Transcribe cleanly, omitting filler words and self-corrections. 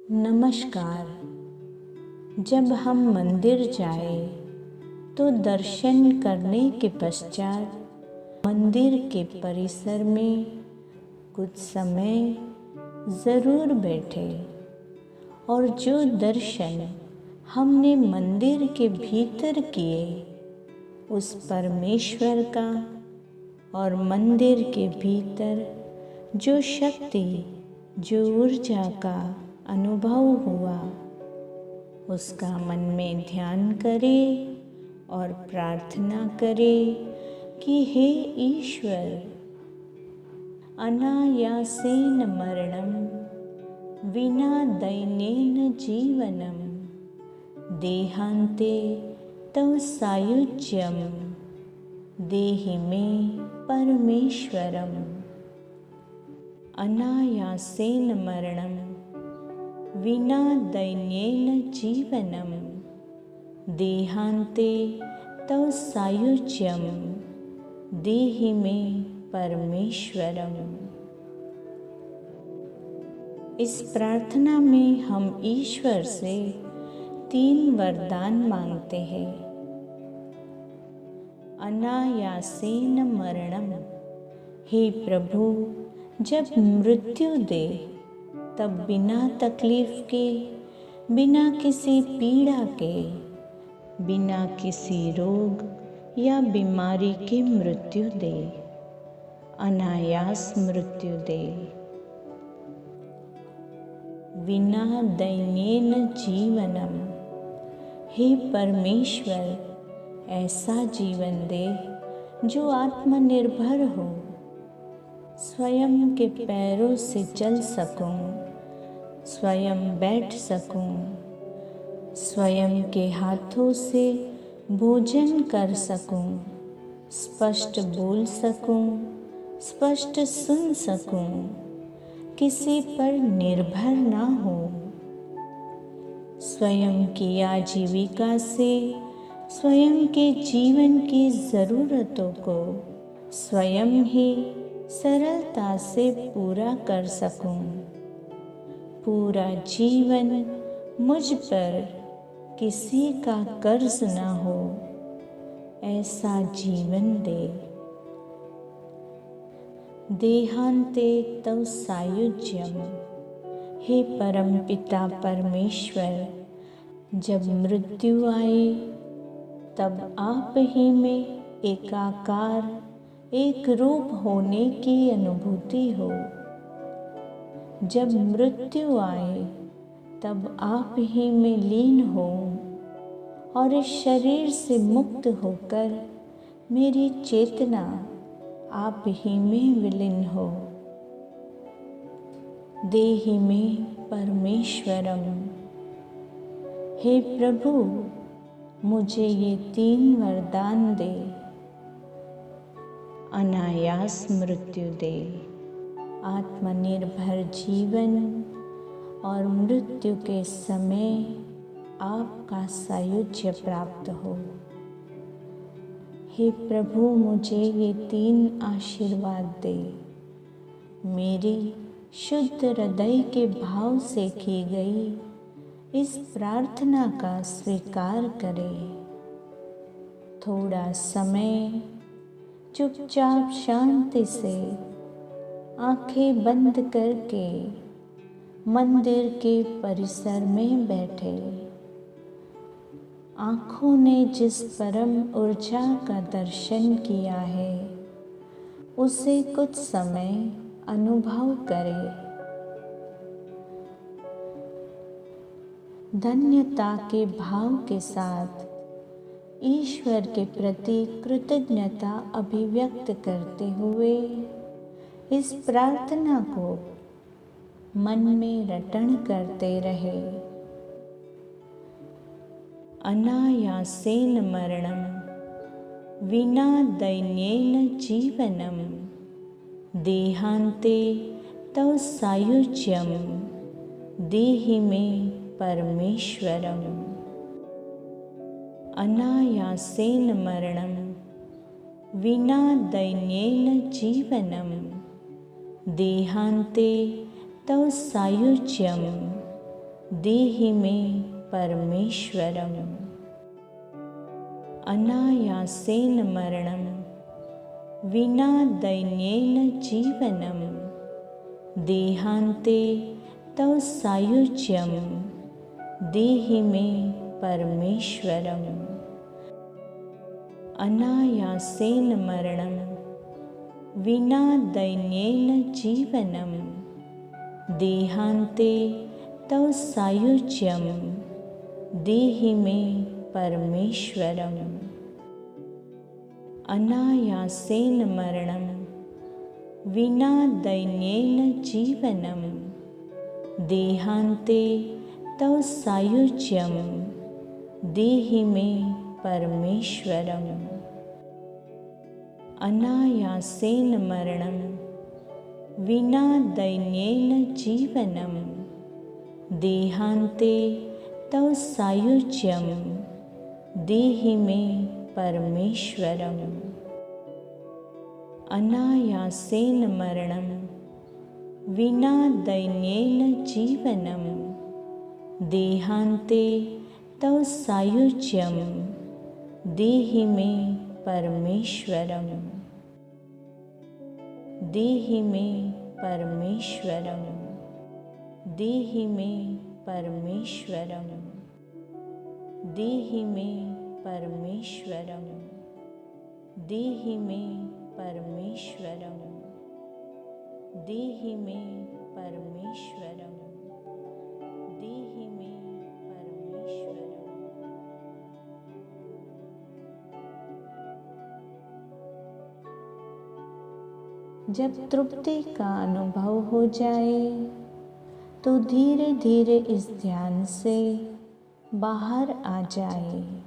नमस्कार। जब हम मंदिर जाए तो दर्शन करने के पश्चात मंदिर के परिसर में कुछ समय ज़रूर बैठे और जो दर्शन हमने मंदिर के भीतर किए उस परमेश्वर का और मंदिर के भीतर जो शक्ति जो ऊर्जा का अनुभव हुआ उसका मन में ध्यान करें और प्रार्थना करें कि हे ईश्वर, अनायासेन मरणं विना दैन्येन जीवनं देहान्ते तव सायुज्यं देहि मे परमेश्वरम्। अनायासेन मरणं विना दैन्येन जीवनं देहान्ते तव सायुज्यं देहि मे परमेश्वरम्। इस प्रार्थना में हम ईश्वर से 3 वरदान मांगते हैं। अनायासेन मरणं, हे प्रभु, जब मृत्यु दे तब बिना तकलीफ के, बिना किसी पीड़ा के, बिना किसी रोग या बीमारी के मृत्यु दे, अनायास मृत्यु दे। विना दैन्येन जीवनम, हे परमेश्वर, ऐसा जीवन दे जो आत्मनिर्भर हो, स्वयं के पैरों से चल सकूं, स्वयं बैठ सकूं, स्वयं के हाथों से भोजन कर सकूं, स्पष्ट बोल सकूं, स्पष्ट सुन सकूं, किसी पर निर्भर ना हो, स्वयं की आजीविका से स्वयं के जीवन की ज़रूरतों को स्वयं ही सरलता से पूरा कर सकूं। पूरा जीवन मुझ पर किसी का कर्ज ना हो, ऐसा जीवन दे। देहान्ते तव सायुज्यम, हे परमपिता परमेश्वर, जब मृत्यु आए तब आप ही में एकाकार एक रूप होने की अनुभूति हो। जब मृत्यु आए तब आप ही में लीन हो और इस शरीर से मुक्त होकर मेरी चेतना आप ही में विलीन हो। देहि मे परमेश्वरम, हे प्रभु, मुझे ये 3 वरदान दे। अनायास मृत्यु दे, आत्मनिर्भर जीवन और मृत्यु के समय आपका सायुज्य प्राप्त हो। हे प्रभु, मुझे ये 3 आशीर्वाद दे। मेरी शुद्ध हृदय के भाव से की गई इस प्रार्थना का स्वीकार करें। थोड़ा समय चुपचाप शांति से आंखें बंद करके मंदिर के परिसर में बैठे। आँखों ने जिस परम ऊर्जा का दर्शन किया है उसे कुछ समय अनुभव करें। धन्यता के भाव के साथ ईश्वर के प्रति कृतज्ञता अभिव्यक्त करते हुए इस प्रार्थना को मन में रटन करते रहे। अनायासेन मरणं विना दैन्येन जीवनं देहान्ते तव सायुज्यं देहि मे परमेश्वरम्। अनायासेन मरणं विना दैन्येन जीवनं देहान्ते तव सायुज्यं देहि मे परमेश्वरम्। अनायासेन मरणं विना दैन्येन जीवनं देहान्ते तव सायुज्यं देहि मे परमेश्वरम्। अनायासेन मरणं विना दैन्येन जीवनं देहान्ते तव सायुज्यं देहि मे परमेश्वरम्। अनायासेन मरणं विना दैन्येन जीवनं देहान्ते तव सायुज्यं देहि मे परमेश्वरम्। अनायासेन मरणं विना दैन्येन जीवनं देहान्ते तव सायुज्यं देहि मे परमेश्वरम्। अनायासेन मरणं विना दैन्येन जीवनं देहान्ते तव सायुज्यं देहि मे परमेश्वरम्। देहि मे परमेश्वरम्। देहि मे परमेश्वरम्। देहि मे परमेश्वरम्। देहि मे परमेश्वरम्। देहि मे परमेश्वरम्। देहि मे परमेश्वरम्। जब तृप्ति का अनुभव हो जाए तो धीरे धीरे इस ध्यान से बाहर आ जाए।